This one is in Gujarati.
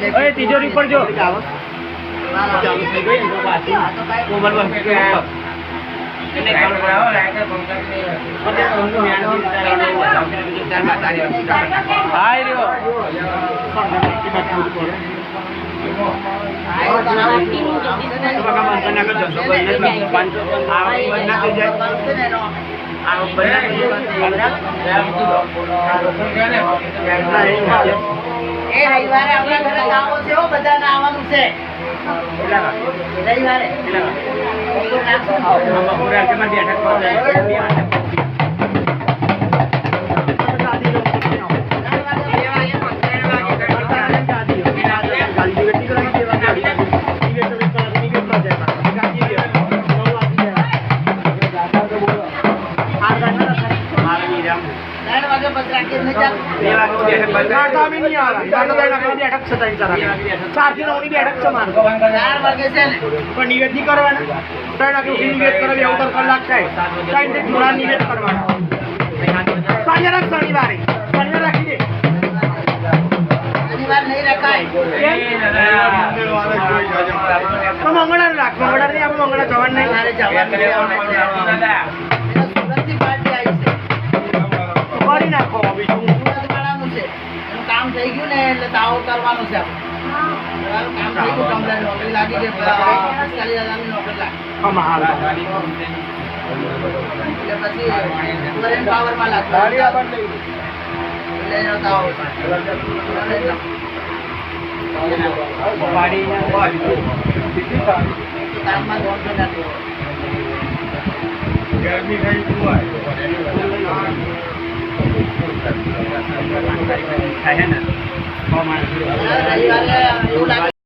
અરે તિજોરી પર જો ચાલુ થઈ ગઈ તો પાછી કોમલ બસ એને કામ કરાવો લાગે કોન્ટ્રાક્ટ ને બધે કોનું મેન તાર માતાજી હાય રહ્યો રવિવારે આપણા ઘરે આવો છે બધાને આવવાનું છે રવિવારે નિવેદ નહીં કરવાના 3 વાગે ઉઠી નિવેદ કરો 2 કલાક થાય 3 થી થોડા નિવેદ કરવાના શનિવારે રાખી દે શનિવાર નહીં રખાય તો મંગળવાર રાખ મંગળવાર નહીં આપણે મંગળવાર જવાનું નહીં મારે જવાનું સુરતથી પાર્ટી આવી છે કરી નાખો બીજું સુરતવાળાનું છે એનું કામ થઈ ગયું ને એટલે તાવો કરવાનો છે આપણે કામ થઈ ગયું કમ્પ્લેન નોકરી લાગી ગઈ 45,000ની નોકરી લાગી કમાલ એટલે પછી કરંટ પાવરમાં લાગતો એટલે એનો તાવો કામમાં દોડ નથી ગરમી થઈ ગયું રવિવારે